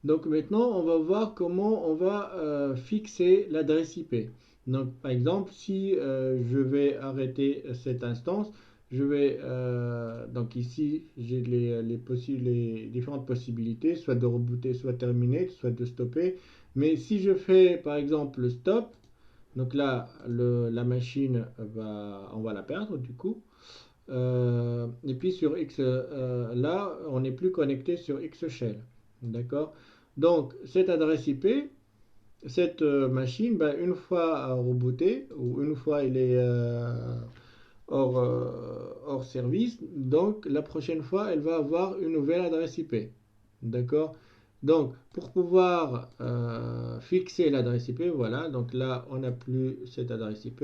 Donc maintenant, on va voir comment on va fixer l'adresse IP. Donc par exemple, si je vais arrêter cette instance, je vais donc ici j'ai les différentes possibilités, soit de rebooter, soit terminer, soit de stopper. Mais si je fais par exemple stop, donc là la machine on va la perdre du coup. Et puis sur X, là, on n'est plus connecté sur X Shell. D'accord? Donc, cette adresse IP, cette machine, ben, une fois rebootée, ou une fois elle est hors service, donc la prochaine fois, elle va avoir une nouvelle adresse IP. D'accord? Donc, pour pouvoir fixer l'adresse IP, voilà, donc là, on n'a plus cette adresse IP.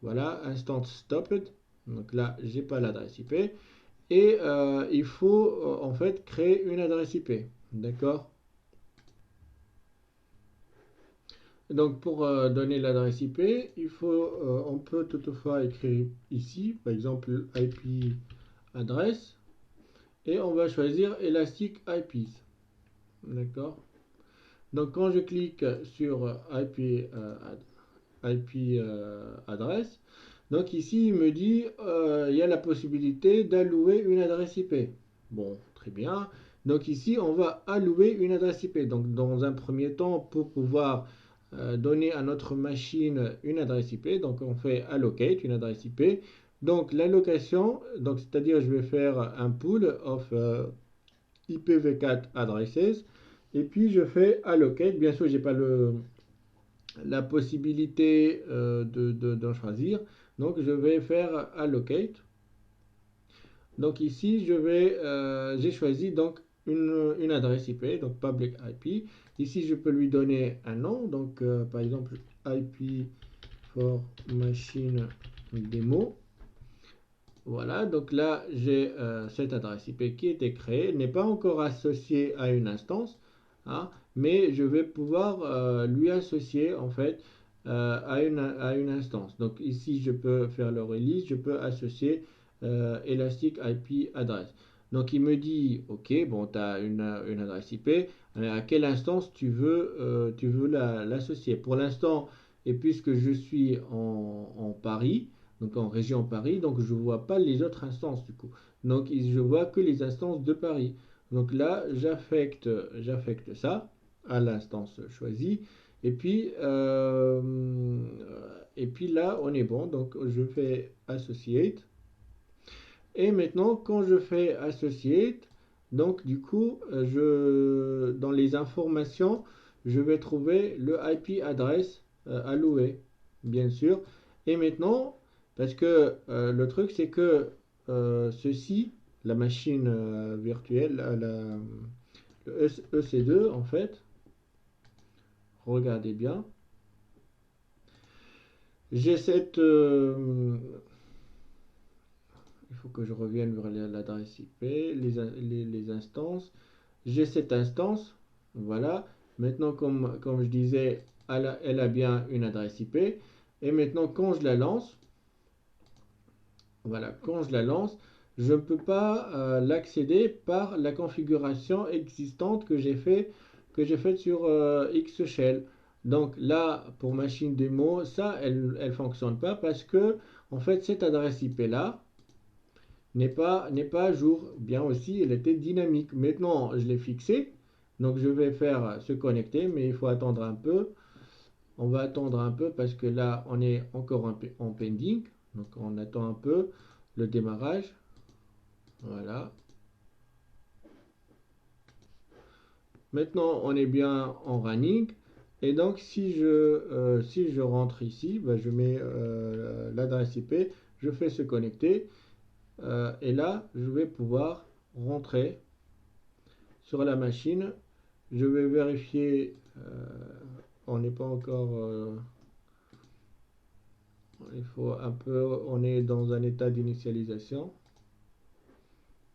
Voilà, instant stopped. Donc là, j'ai pas l'adresse IP. Et il faut en fait créer une adresse IP. D'accord? Donc pour donner l'adresse IP, on peut toutefois écrire ici, par exemple IP adresse, et on va choisir Elastic IPs. D'accord? Donc quand je clique sur IP adresse, donc ici il me dit il y a la possibilité d'allouer une adresse IP. Bon, très bien. Donc ici on va allouer une adresse IP. Donc dans un premier temps, pour pouvoir donner à notre machine une adresse IP, donc on fait allocate une adresse IP. Donc l'allocation, donc c'est-à-dire je vais faire un pool of IPv4 addresses et puis je fais allocate. Bien sûr, j'ai pas la possibilité d'en choisir. Donc je vais faire allocate. Donc ici j'ai choisi donc une adresse IP, donc public IP. Ici je peux lui donner un nom, donc par exemple IP for machine demo. Voilà, donc là j'ai cette adresse IP qui a été créée, n'est pas encore associée à une instance, hein, mais je vais pouvoir lui associer en fait à une instance. Donc ici je peux faire le release, je peux associer Elastic IP Address. Donc il me dit, ok, bon, tu as une adresse IP, à quelle instance tu veux l'associer. Pour l'instant, et puisque je suis en Paris, donc en région Paris, donc je ne vois pas les autres instances du coup. Donc je vois que les instances de Paris. Donc là, j'affecte ça à l'instance choisie. Et puis, là, on est bon. Donc je fais Associate. Et maintenant, quand je fais Associate, donc du coup, dans les informations, je vais trouver le IP adresse alloué, bien sûr. Et maintenant, parce que le truc, c'est que ceci, la machine virtuelle, le EC2, en fait, regardez bien, j'ai cette... il faut que je revienne vers l'adresse IP, les instances. J'ai cette instance, voilà. Maintenant, comme je disais, elle a bien une adresse IP. Et maintenant, quand je la lance, voilà, quand je la lance, je ne peux pas l'accéder par la configuration existante que j'ai faite sur Xshell. Donc là, pour machine démo, ça, elle ne fonctionne pas parce que, en fait, cette adresse IP là n'est pas à jour. Bien aussi, elle était dynamique. Maintenant, je l'ai fixée. Donc je vais faire se connecter, mais il faut attendre un peu. On va attendre un peu parce que là, on est encore en pending. Donc on attend un peu le démarrage. Voilà. Maintenant, on est bien en running. Et donc, si je rentre ici, ben, je mets l'adresse IP, je fais se connecter. Et là, je vais pouvoir rentrer sur la machine. Je vais vérifier. On n'est pas encore. Il faut un peu. On est dans un état d'initialisation.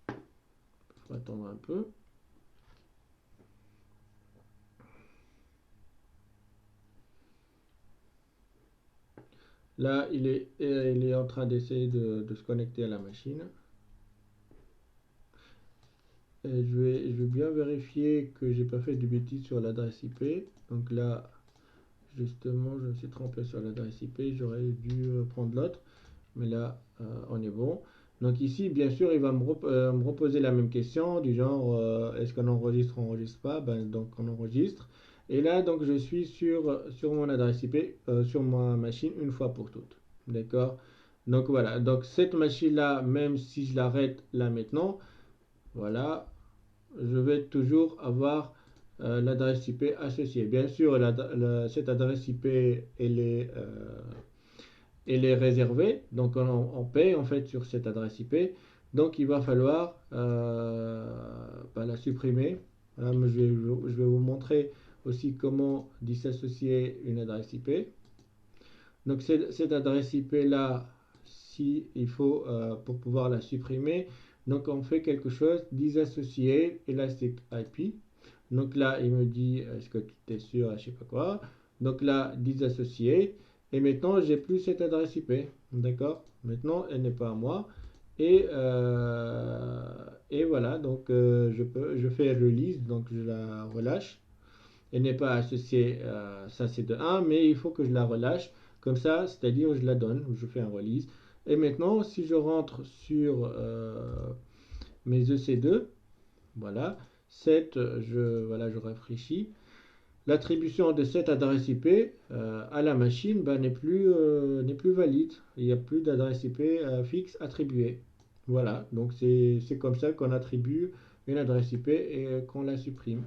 Il faut attendre un peu. Là, il est en train d'essayer de se connecter à la machine. Je vais bien vérifier que j'ai pas fait de bêtises sur l'adresse IP. Donc là, justement, je me suis trompé sur l'adresse IP. J'aurais dû prendre l'autre. Mais là, on est bon. Donc ici, bien sûr, il va me reposer la même question du genre est-ce qu'on enregistre ou on enregistre pas? Ben, donc on enregistre. Et là, donc je suis sur mon adresse IP, sur ma machine une fois pour toutes. D'accord? Donc voilà. Donc cette machine-là, même si je l'arrête là maintenant, voilà, je vais toujours avoir l'adresse IP associée. Bien sûr, cette adresse IP, elle est réservée, donc on paye en fait sur cette adresse IP. Donc il va falloir la supprimer. Voilà, mais je vais vous montrer aussi comment dissocier une adresse IP. Donc cette adresse IP là, si il faut pour pouvoir la supprimer, donc on fait quelque chose, disassocier Elastic IP. Donc là, il me dit est-ce que tu es sûr, je sais pas quoi. Donc là, disassocier. Et maintenant, j'ai plus cette adresse IP. D'accord? Maintenant, elle n'est pas à moi. Et voilà, donc je fais release, donc je la relâche. Elle n'est pas associée, ça c'est de un, mais il faut que je la relâche comme ça, c'est-à-dire je la donne, je fais un release. Et maintenant, si je rentre sur mes EC2, voilà, voilà, je rafraîchis. L'attribution de cette adresse IP à la machine ben, n'est plus valide. Il n'y a plus d'adresse IP fixe attribuée. Voilà, donc c'est comme ça qu'on attribue une adresse IP et qu'on la supprime.